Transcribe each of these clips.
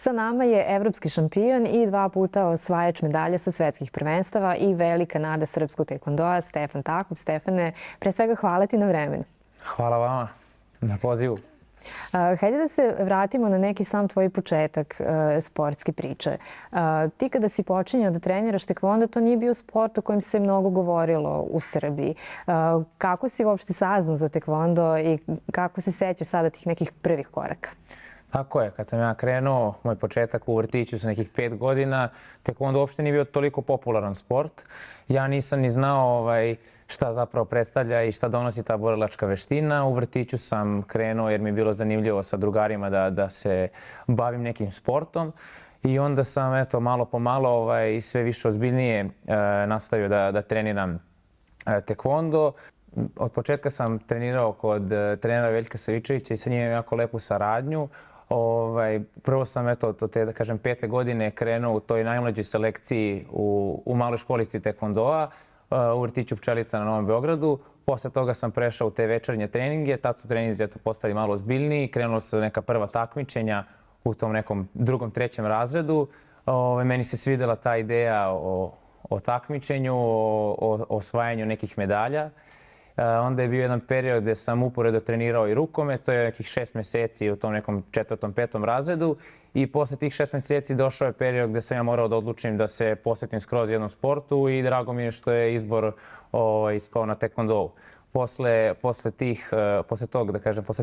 Sa nama je evropski šampion i 2 puta osvajač medalja sa svetskih prvenstava i velika nada srpskog tekvondoa, Stefan Takov. Stefane, pre svega hvala ti na vremenu. Hvala vama na pozivu. Hajde da se vratimo na neki sam tvoj početak sportske priče. Ti kada si počinjao da treniraš tekvondo, to nije bio sport o kojem se mnogo govorilo u Srbiji. Kako si uopšte saznao za tekvondo i kako se sećaš sada tih nekih prvih koraka? Tako je, kad sam ja krenuo, moj početak u vrtiću sa nekih 5 godina, tekvondo uopšte nije bio toliko popularan sport. Ja nisam ni znao šta zapravo predstavlja i šta donosi ta borilačka veština. U vrtiću sam krenuo jer mi je bilo zanimljivo sa drugarima da se bavim nekim sportom. I onda sam malo po malo sve više ozbiljnije nastavio da treniram tekvondo. Od početka sam trenirao kod trenera Veljka Savičevića i sa njim jako lepu saradnju. Prvo sam od te, da kažem, 5. godine krenuo u toj najmlađoj selekciji u maloj školici tekvondoa u vrtiću Pčelica na Novom Beogradu. Posle toga sam prešao u te večernje treninge, tad su treninzi postali malo ozbiljniji, krenulo se neka prva takmičenja u tom nekom 2., 3. razredu. Meni se svidela ta ideja o takmičenju, o osvajanju nekih medalja. Onda je bio jedan period gde sam uporedo trenirao i rukomet, to je nekih 6 meseci u tom nekom 4., 5. razredu. I posle tih 6 meseci došao je period gde sam ja morao da odlučim da se posvetim skroz jednom sportu i drago mi je što je izbor ispao na tekvondou. Posle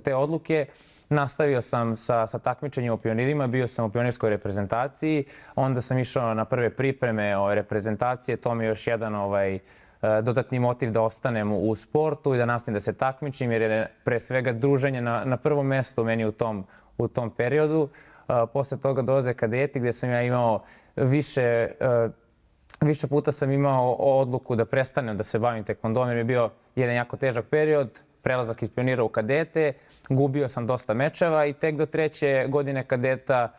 te odluke nastavio sam sa takmičenjem u pionirima, bio sam u pionirskoj reprezentaciji, onda sam išao na prve pripreme reprezentacije, to mi je još jedan dodatni motiv da ostanem u sportu i da nastavim da se takmičim, jer je pre svega druženje na prvom mestu meni u tom periodu. Posle toga dolaze kadeti gde sam ja imao više puta sam imao odluku da prestanem da se bavim tekvondom, jer mi je bio jedan jako težak period, prelazak iz pionira u kadete, gubio sam dosta mečeva i tek do 3. godine kadeta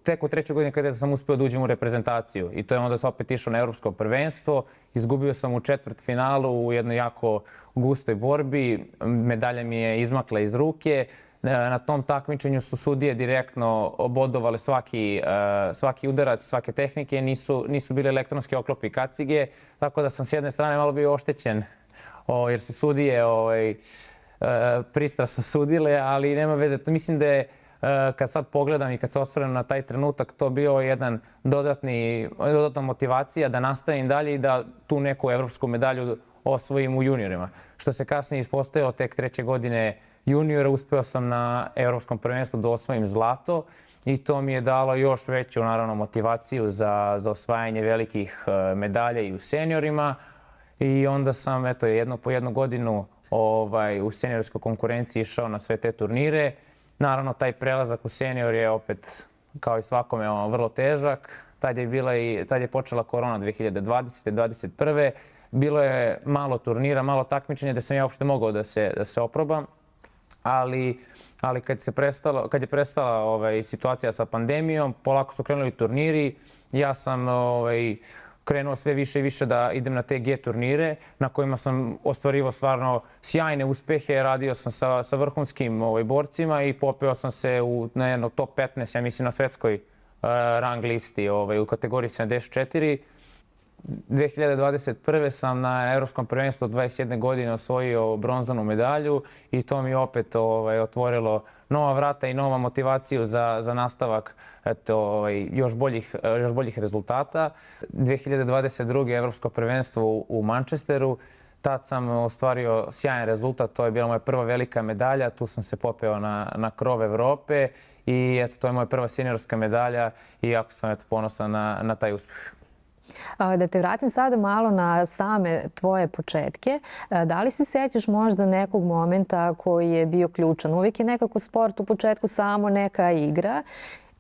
tek u 3. godini kadeta sam uspeo da uđem u reprezentaciju i to je onda opet išao na evropsko prvenstvo. Izgubio sam u četvrtfinalu u jednoj jako gustoj borbi, medalja mi je izmakla iz ruke. Na tom takmičenju su sudije direktno bodovale svaki udarac, svake tehnike, nisu bile elektronske oklopi i kacige, tako da sam s jedne strane malo bio oštećen jer su sudije pristrasno sudile, ali nema veze. Mislim da je kad sad pogledam i kad se osvrnem na taj trenutak, to bio jedan dodatna motivacija da nastavim dalje i da tu neku evropsku medalju osvojim u juniorima. Što se kasnije ispostavilo, tek 3. godine juniora uspeo sam na evropskom prvenstvu da osvojim zlato i to mi je dalo još veću, naravno, motivaciju za osvajanje velikih medalja i u seniorima. I onda sam, po jednu godinu u seniorskoj konkurenciji išao na sve te turnire. Naravno, taj prelazak u senior je opet, kao i svakome, vrlo težak. Tad je počela korona 2020. 2021. Bilo je malo turnira, malo takmičenja gde sam ja uopšte mogao da se oprobam. Ali kad je prestala situacija sa pandemijom, polako su krenuli turniri. Ja sam krenuo sve više i više da idem na te G turnire na kojima sam ostvarivao stvarno sjajne uspehe. Radio sam sa vrhunskim borcima i popeo sam se na jedno top 15, ja mislim, na svetskoj rang listi u kategoriji 74. 2021. sam na evropskom prvenstvu od 21 godine osvojio bronzanu medalju i to mi opet otvorilo nova vrata i nova motivaciju za nastavak još boljih rezultata. 2022. evropsko prvenstvo u Manchesteru, tad sam ostvario sjajan rezultat, to je bila moja prva velika medalja, tu sam se popeo na krov Evrope i to je moja prva seniorska medalja i jako sam ponosan na taj uspjeh. Da te vratim sada malo na same tvoje početke. Da li se sećaš možda nekog momenta koji je bio ključan? Uvijek je nekako sport u početku samo neka igra,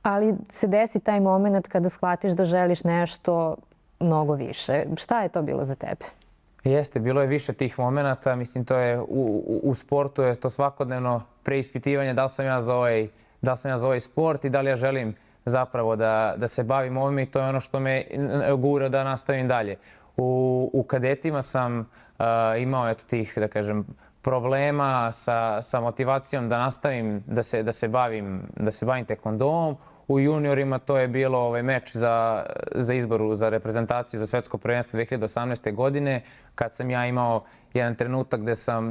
ali se desi taj moment kada shvatiš da želiš nešto mnogo više. Šta je to bilo za tebe? Jeste, bilo je više tih momenata. Mislim, to je u sportu je to svakodnevno preispitivanje da li sam ja za ovaj sport i da li ja želim zapravo da se bavim ovime i to je ono što me gura da nastavim dalje. U kadetima sam imao tih, da kažem, problema sa motivacijom da nastavim da se bavim tekvondoom. U juniorima to je bilo meč za izboru za reprezentaciju za svetsko prvenstvo 2018. godine, kad sam ja imao jedan trenutak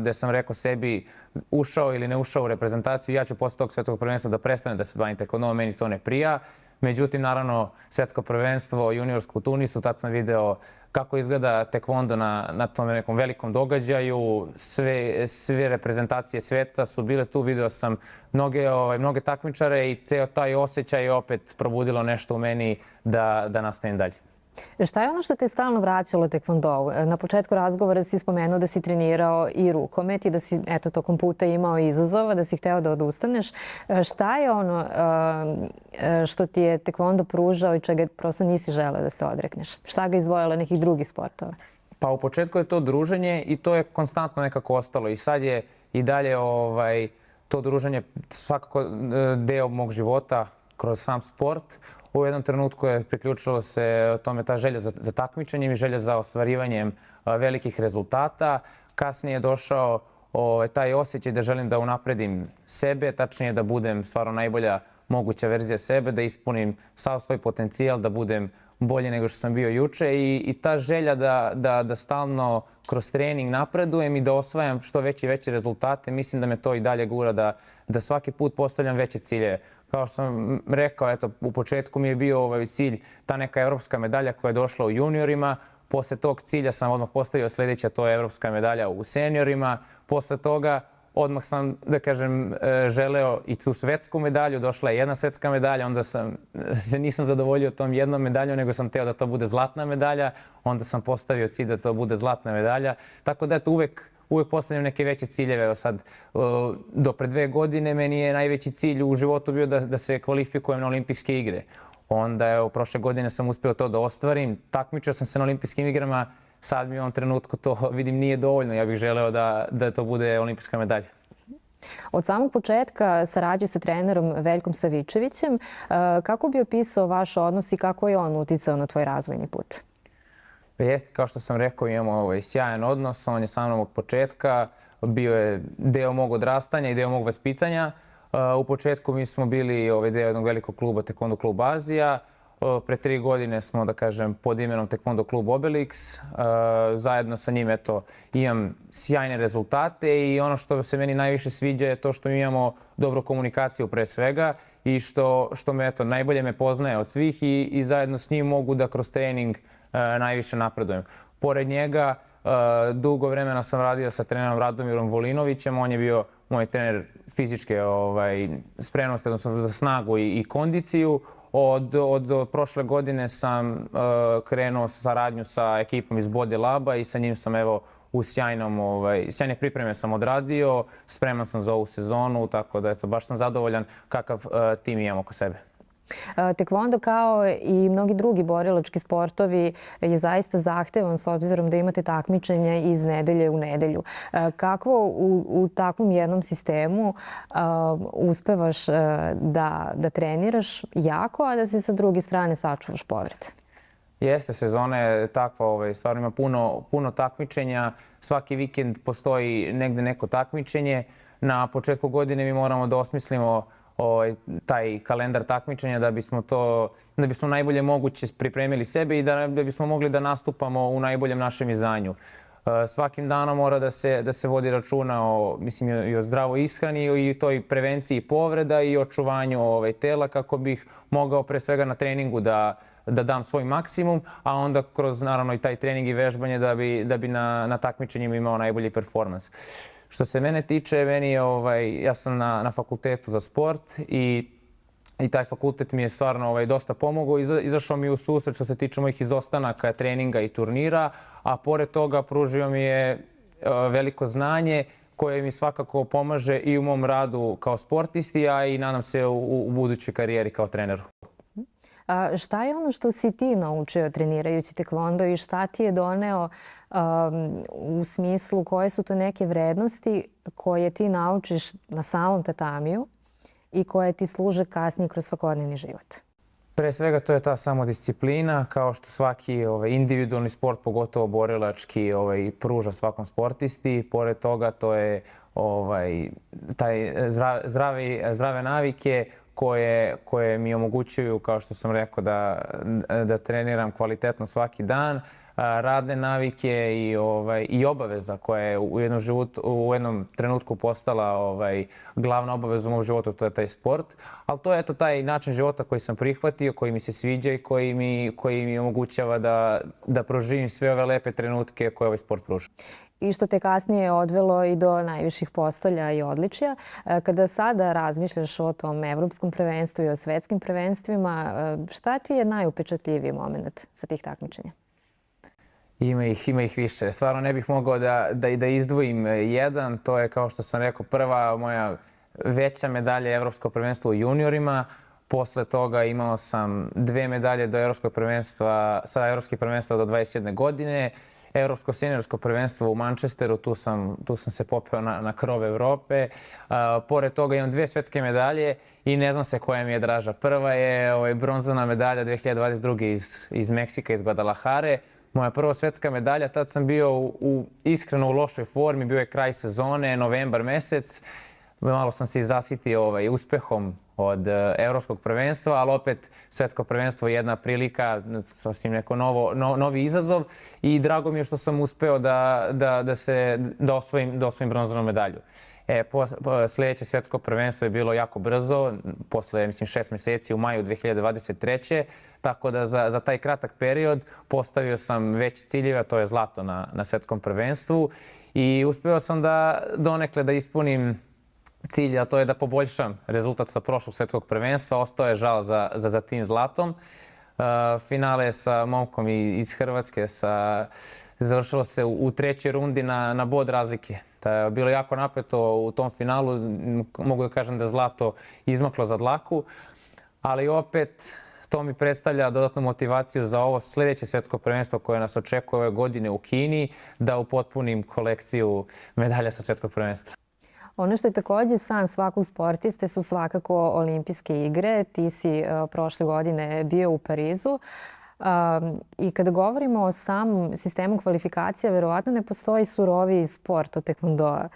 gde sam rekao sebi ušao ili ne ušao u reprezentaciju, ja ću posle tog svetskog prvenstva da prestanem da se bavim tekvondoom, meni to ne prija. Međutim, naravno, svetsko prvenstvo juniorsko u Tunisu, tad sam video kako izgleda tekvondo na tom nekom velikom događaju. Sve reprezentacije sveta su bile tu, video sam mnoge takmičare i ceo taj osjećaj je opet probudilo nešto u meni da nastavim dalje. Šta je ono što te stalno vraćalo tekvondou? Na početku razgovora si spomenuo da si trenirao i rukomet i da si tokom puta imao izazova, da si hteo da odustaneš. Šta je ono što ti je tekvondo pružao i čega prosto nisi želeo da se odrekneš? Šta ga izdvojilo nekih drugih sportova? Pa u početku je to druženje i to je konstantno nekako ostalo i sad je i dalje to druženje svakako deo mog života kroz sam sport. U jednom trenutku je priključilo se tome ta želja za takmičenjem i želja za ostvarivanjem velikih rezultata. Kasnije je došao taj osjećaj da želim da unapredim sebe, tačnije da budem stvarno najbolja moguća verzija sebe, da ispunim sav svoj potencijal, da budem bolje nego što sam bio juče i ta želja da stalno kroz trening napredujem i da osvajam što veće i veće rezultate, mislim da me to i dalje gura da svaki put postavljam veće ciljeve. Kao što sam rekao, u početku mi je bio cilj ta neka evropska medalja koja je došla u juniorima. Posle tog cilja sam odmah postavio sljedeća, to je evropska medalja u seniorima. Posle toga odmah sam, da kažem, želeo i tu svetsku medalju. Došla je jedna svetska medalja, onda se nisam zadovoljio tom jednom medaljom, nego sam teo da to bude zlatna medalja. Onda sam postavio cilj da to bude zlatna medalja. Tako da uvek postavljam neke veće ciljeve. Evo sad, do pre 2 godine meni je najveći cilj u životu bio da se kvalifikujem na olimpijske igre. Onda, evo, prošle godine sam uspeo to da ostvarim. Takmičio sam se na olimpijskim igrama. Sad mi u ovom trenutku to, vidim, nije dovoljno. Ja bih želeo da to bude olimpijska medalja. Od samog početka sarađuje sa trenerom Veljkom Savičevićem. Kako bi opisao vaš odnos i kako je on uticao na tvoj razvojni put? Jeste, kao što sam rekao, imamo sjajan odnos. On je sa mnom od početka. Bio je deo mog odrastanja i deo mog vaspitanja. U početku mi smo bili deo jednog velikog kluba, Taekwondo klub Azija. Pre 3 godine smo, da kažem, pod imenom Taekwondo klub Obelix. Zajedno sa njim, imam sjajne rezultate i ono što se meni najviše sviđa je to što imamo dobru komunikaciju pre svega i što me, najbolje me poznaje od svih i zajedno s njim mogu da kroz trening najviše napredujem. Pored njega, dugo vremena sam radio sa trenerom Radomirom Volinovićem. On je bio moj trener fizičke spremnosti, odnosno za snagu i kondiciju. Od prošle godine sam krenuo saradnju sa ekipom iz Body Laba i sa njim sam u sjajne pripreme sam odradio. Spreman sam za ovu sezonu, tako da baš sam zadovoljan kakav tim imam oko sebe. Tekvondo kao i mnogi drugi borilački sportovi je zaista zahtevan s obzirom da imate takmičenja iz nedelje u nedelju. Kako u takvom jednom sistemu uspevaš da treniraš jako, a da se sa druge strane sačuvaš povrede? Jeste, sezona je takva, stvarno ima puno takmičenja. Svaki vikend postoji negde neko takmičenje. Na početku godine mi moramo da osmislimo taj kalendar takmičenja da bismo najbolje moguće pripremili sebe i da bismo mogli da nastupamo u najboljem našem izdanju. Svakim danom mora da se vodi računa i o zdravoj ishrani i toj prevenciji povreda i očuvanju tela kako bih mogao pre svega na treningu da dam svoj maksimum, a onda kroz naravno i taj trening i vežbanje da bi na takmičenjima imao najbolji performans. Što se mene tiče, ja sam na fakultetu za sport i taj fakultet mi je stvarno dosta pomogao. Izašao mi u susret što se tiče mojih izostanaka, treninga i turnira, a pored toga pružio mi je veliko znanje koje mi svakako pomaže i u mom radu kao sportisti, a i nadam se u budućoj karijeri kao treneru. Šta je ono što si ti naučio trenirajući tekvondo i šta ti je doneo u smislu koje su to neke vrednosti koje ti naučiš na samom tatamiju i koje ti služe kasnije kroz svakodnevni život? Pre svega to je ta samodisciplina, kao što svaki individualni sport, pogotovo borilački, pruža svakom sportisti. Pored toga to je taj zdrave navike koje mi omogućuju, kao što sam rekao, da treniram kvalitetno svaki dan. Radne navike i obaveza koja je u jednom trenutku postala glavna obaveza u mom životu, to je taj sport. Ali to je eto taj način života koji sam prihvatio, koji mi se sviđa i koji mi omogućava da proživim sve ove lepe trenutke koje ovaj sport pruža. I što te kasnije odvelo i do najviših postolja i odličja. Kada sada razmišljaš o tom evropskom prvenstvu i o svetskim prvenstvima, šta ti je najupečatljiviji moment sa tih takmičenja? Ima ih više. Stvarno ne bih mogao da izdvojim jedan. To je, kao što sam rekao, prva moja veća medalja Evropskog prvenstva u juniorima. Posle toga imao sam 2 medalje sa Evropskih prvenstva do 21 godine. Evropsko seniorsko prvenstvo u Manchesteru, tu sam se popeo na krov Evrope. Pored toga imam 2 svetske medalje i ne znam se koja mi je draža. Prva je bronzana medalja 2022. iz Meksika, iz Guadalajare. Moja prva svetska medalja, tad sam bio iskreno u lošoj formi, bio je kraj sezone, novembar mesec. Malo sam se i zasitio uspehom od Evropskog prvenstva, ali opet svetsko prvenstvo je jedna prilika, sasvim neko novi izazov i drago mi je što sam uspeo da osvojim bronzanu medalju. Sljedeće svetsko prvenstvo je bilo jako brzo, posle 6 meseci u maju 2023. Tako da za taj kratak period postavio sam veće ciljeve, a to je zlato na svetskom prvenstvu i uspeo sam donekle da ispunim cilj, a to je da poboljšam rezultat sa prošlog svetskog prvenstva. Ostao je žal za tim zlatom. Finale sa momkom iz Hrvatske završilo se u 3. rundi na bod razlike. Bilo je jako napeto u tom finalu. Mogu da kažem da je zlato izmaklo za dlaku, ali opet to mi predstavlja dodatnu motivaciju za ovo sljedeće svetsko prvenstvo koje nas očekuje ove godine u Kini, da upotpunim kolekciju medalja sa svetskog prvenstva. Ono što je također san svakog sportiste su svakako olimpijske igre. Ti si prošle godine bio u Parizu. I kada govorimo o samom sistemu kvalifikacija, verovatno ne postoji suroviji sport od tekvondoa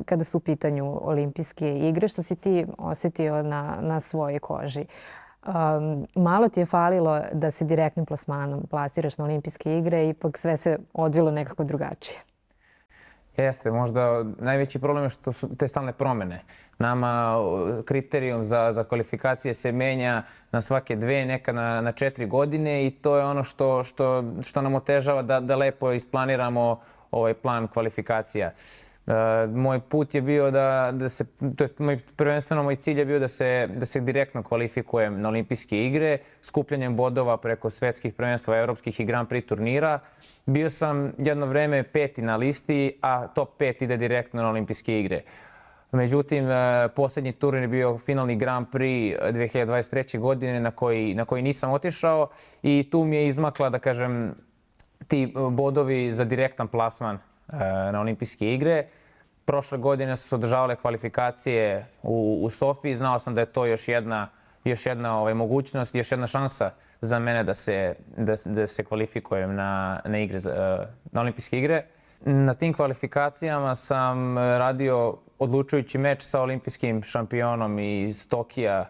kada su u pitanju olimpijske igre, što si ti osjetio na svojoj koži. Malo ti je falilo da se direktnim plasmanom plasiraš na olimpijske igre, ipak sve se odvilo nekako drugačije. Jeste, možda najveći problem je što su te stalne promene. Nama kriterijum za kvalifikacije se menja na svake 2, neka na 4 godine i to je ono što nam otežava da lepo isplaniramo ovaj plan kvalifikacija. Moj put je bio prvenstveno moj cilj je bio da se direktno kvalifikujem na olimpijske igre, skupljanjem bodova preko svetskih prvenstva, evropskih i Grand Prix turnira. Bio sam jedno vreme 5. na listi, a top 5 ide direktno na olimpijske igre. Međutim, posljednji turnir je bio finalni Grand Prix 2023. godine na koji nisam otišao i tu mi je izmakla, da kažem, ti bodovi za direktan plasman na olimpijske igre. Prošle godine su se održavale kvalifikacije u Sofiji. Znao sam da je to još jedna mogućnost, još jedna šansa za mene da se kvalifikujem na olimpijske igre. Na tim kvalifikacijama sam radio odlučujući meč sa olimpijskim šampionom iz Tokija,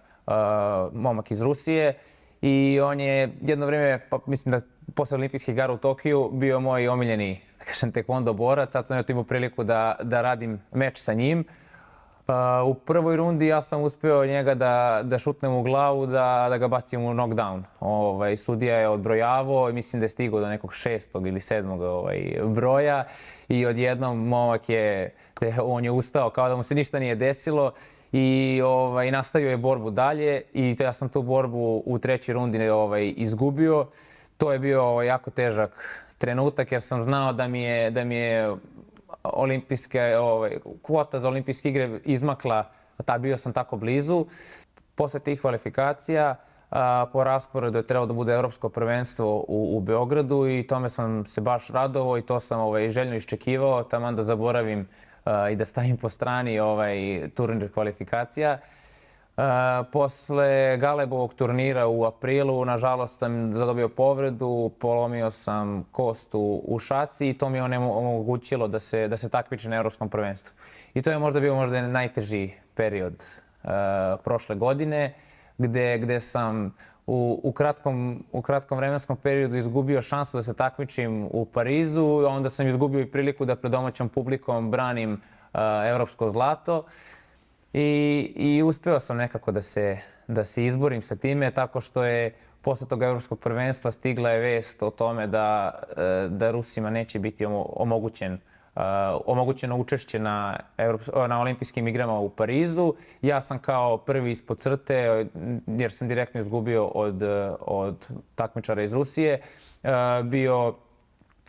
momak iz Rusije. I on je jedno vrijeme, mislim da posle olimpijskih igara u Tokiju, bio moj omiljeni tekvondo borac. Sad sam imao priliku da radim meč sa njim. U prvoj rundi ja sam uspeo njega da šutnem u glavu, da ga bacim u knockdown. Sudija je odbrojavao i mislim da je stigao do nekog 6. ili 7. broja i odjednom momak on je ustao kao da mu se ništa nije desilo i nastavio je borbu dalje i ja sam tu borbu u 3. rundi izgubio. To je bio jako težak trenutak jer sam znao da mi je kvota za olimpijske igre izmakla, bio sam tako blizu. Posle tih kvalifikacija po rasporedu je trebalo da bude Evropsko prvenstvo u Beogradu i tome sam se baš radovao i to sam željno iščekivao, taman da zaboravim i da stavim po strani turnir kvalifikacija. Posle Galebovog turnira u aprilu, nažalost sam zadobio povredu, polomio sam kost u šaci i to mi je omogućilo da se takmičim na Evropskom prvenstvu. I to je možda bio najteži period prošle godine, gde sam u kratkom vremenskom periodu izgubio šansu da se takmičim u Parizu, a onda sam izgubio i priliku da pred domaćom publikom branim evropsko zlato. I uspeo sam nekako da se izborim sa time, tako što je posle tog evropskog prvenstva stigla je vest o tome da Rusima neće biti omogućeno učešće na olimpijskim igrama u Parizu. Ja sam kao prvi ispod crte, jer sam direktno izgubio od takmičara iz Rusije,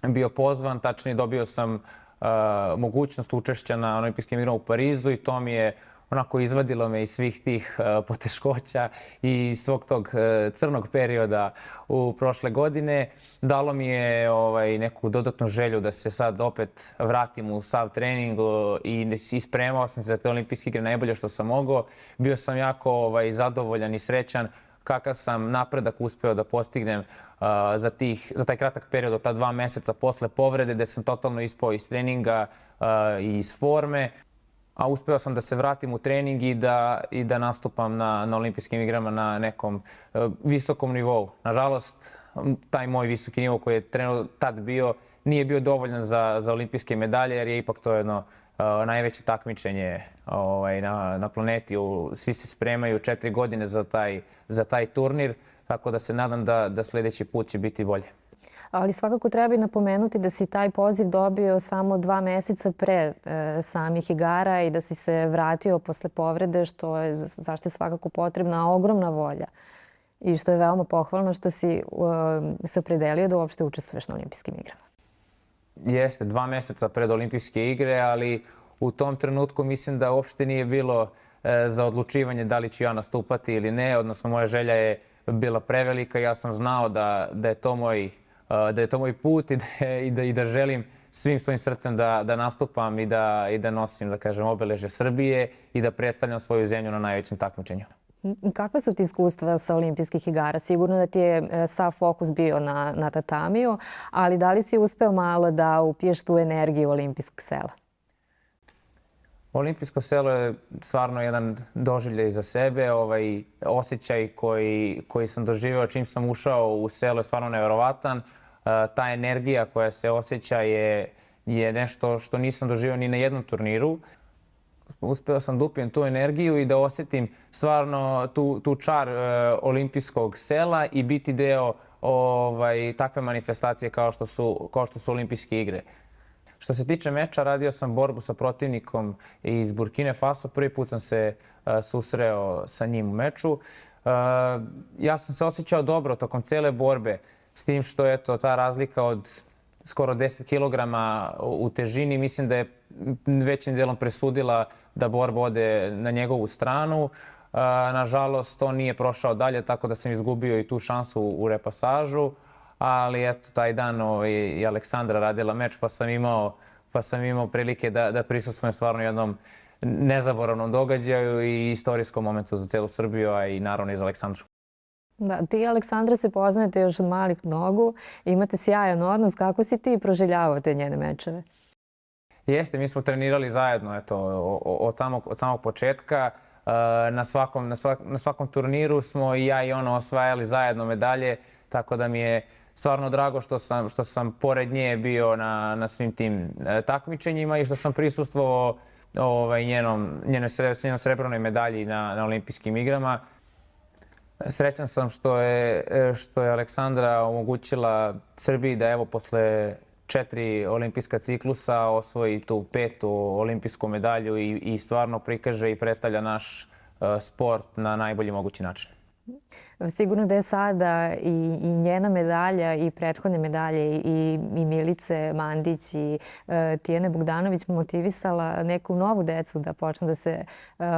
bio pozvan, tačnije dobio sam mogućnost učešća na olimpijskim igrama u Parizu i to mi je onako izvadilo me iz svih tih poteškoća i svog tog crnog perioda u prošle godine. Dalo mi je neku dodatnu želju da se sad opet vratim u sav trening i spremao sam se za te olimpijske igre najbolje što sam mogao. Bio sam jako zadovoljan i srećan kakav sam napredak uspeo da postignem za taj kratak period od ta 2 meseca posle povrede, gde sam totalno ispao iz treninga i iz forme. A uspeo sam da se vratim u trening i da nastupam na olimpijskim igrama na nekom visokom nivou. Nažalost, taj moj visoki nivo koji je tad bio nije bio dovoljan za olimpijske medalje, jer je ipak to jedno najveće takmičenje na planeti. Svi se spremaju 4 godine za taj turnir, tako da se nadam da sljedeći put će biti bolje. Ali svakako treba i napomenuti da si taj poziv dobio samo 2 meseca pre samih igara i da si se vratio posle povrede, zašto je svakako potrebna ogromna volja. I što je veoma pohvalno što si se opredelio da uopšte učestvuješ na olimpijskim igrama. Jeste, 2 meseca pred olimpijske igre, ali u tom trenutku mislim da uopšte nije bilo za odlučivanje da li ću ja nastupati ili ne, odnosno moja želja je bila prevelika. Ja sam znao da je to moj put i da želim svim svojim srcem da nastupam i da nosim, da kažem, obeležje Srbije i da predstavljam svoju zemlju na najvećem takmičenju. Kakva su ti iskustva sa olimpijskih igara? Sigurno da ti je sav fokus bio na tatamiju, ali da li si uspeo malo da upiješ tu energiju olimpijskog sela? Olimpijsko selo je stvarno jedan doživljaj za sebe. Osjećaj koji sam doživeo čim sam ušao u selo je stvarno neverovatan. Ta energija koja se osjeća je nešto što nisam doživeo ni na jednom turniru. Uspeo sam da upijem tu energiju i da osjetim stvarno tu čar olimpijskog sela i biti deo takve manifestacije kao što su olimpijske igre. Što se tiče meča, radio sam borbu sa protivnikom iz Burkine Faso. Prvi put sam se susreo sa njim u meču. Ja sam se osjećao dobro tokom cele borbe, s tim što je ta razlika od skoro 10 kilograma u težini, mislim da je većim delom presudila da borba ode na njegovu stranu. Nažalost, on nije prošao dalje, tako da sam izgubio i tu šansu u repasažu. Ali eto, taj dan i Aleksandra radila meč, pa sam imao prilike da prisustvujem stvarno jednom nezaboravnom događaju i istorijskom momentu za celu Srbiju, a i naravno i za Aleksandru. Da, ti i Aleksandra se poznajete još od malih nogu, imate sjajan odnos. Kako si ti proživljavao te njene mečeve? Jeste, mi smo trenirali zajedno od samog početka. Na svakom turniru smo i ja i ona osvajali zajedno medalje, tako da mi je stvarno drago što sam pored nje bio na svim tim takmičenjima i što sam prisustvovao njenoj srebrnoj medalji na olimpijskim igrama. Srećan sam što je Aleksandra omogućila Srbiji da evo posle 4 olimpijska ciklusa osvoji tu 5. olimpijsku medalju i stvarno prikaže i predstavlja naš sport na najbolji mogući način. Sigurno da je sada i njena medalja i prethodne medalje i Milice Mandić i Tijane Bogdanović motivisala neku novu decu da počnu da se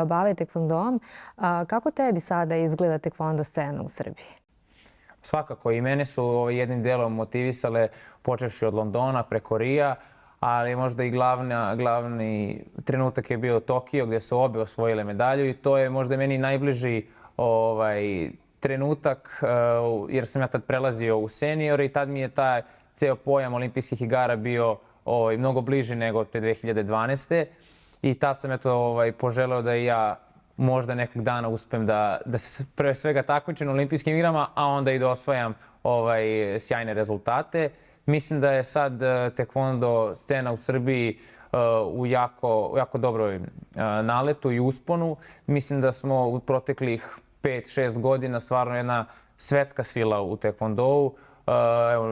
bave tekvondom. Kako tebi sada izgleda tekvondo scena u Srbiji? Svakako i mene su jednim delom motivisale, počevši od Londona preko Rija, ali možda i glavni trenutak je bio Tokio gdje su obe osvojile medalju i to je možda meni najbliži trenutak jer sam ja tad prelazio u seniore i tad mi je taj ceo pojam olimpijskih igara bio mnogo bliži nego te 2012. I tad sam poželeo da i ja možda nekog dana uspem da se pre svega takmičim na olimpijskim igrama, a onda i da osvajam sjajne rezultate. Mislim da je sad tekvondo scena u Srbiji u jako dobroj naletu i usponu. Mislim da smo u proteklih 5-6 godina stvarno jedna svetska sila u tekvondou.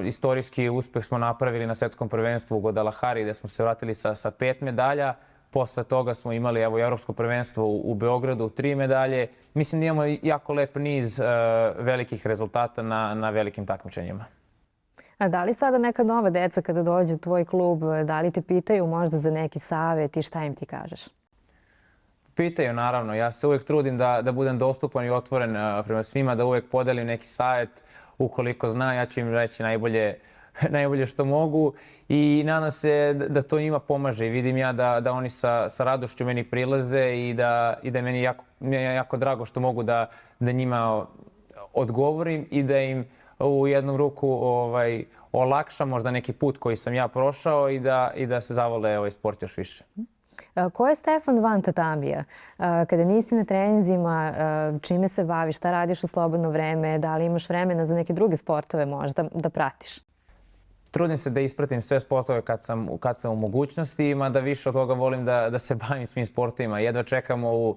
Istorijski uspeh smo napravili na svetskom prvenstvu u Guadalajari gdje smo se vratili sa 5 medalja. Posle toga smo imali evropsko prvenstvo u Beogradu, 3 medalje. Mislim da imamo jako lep niz velikih rezultata na velikim takmičenjima. A da li sada neka nova deca kada dođu u tvoj klub, da li te pitaju možda za neki savjet i šta im ti kažeš? Pitaju, naravno. Ja se uvijek trudim da budem dostupan i otvoren prema svima, da uvijek podelim neki savjet. Ukoliko zna, ja ću im reći najbolje što mogu i nadam se da to njima pomaže. I vidim ja da oni sa radošću meni prilaze i da je meni jako drago što mogu da njima odgovorim i da im u jednu ruku olakšam možda neki put koji sam ja prošao i da se zavole ovaj sport još više. Ko je Stefan van tatamija? Kada nisi na treninzima, čime se baviš, šta radiš u slobodno vreme, da li imaš vremena za neke druge sportove možda da pratiš? Trudim se da ispratim sve sportove kad sam u mogućnosti, mada više od toga volim da se bavim svim sportovima. Jedva čekam ovu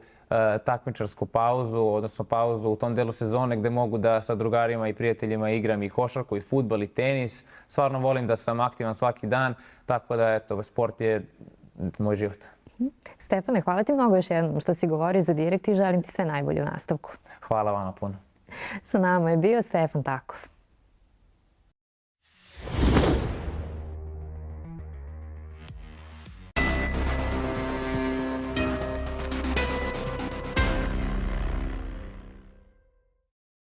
takmičarsku pauzu, odnosno pauzu u tom delu sezone gde mogu da sa drugarima i prijateljima igram i košarku, i fudbal, i tenis. Stvarno volim da sam aktivan svaki dan, tako da eto, sport je moj život. Stefane, hvala ti mnogo još jednom što si govorio za Direkt i želim ti sve najbolje u nastavku. Hvala vama puno. Sa nama je bio Stefan Takov.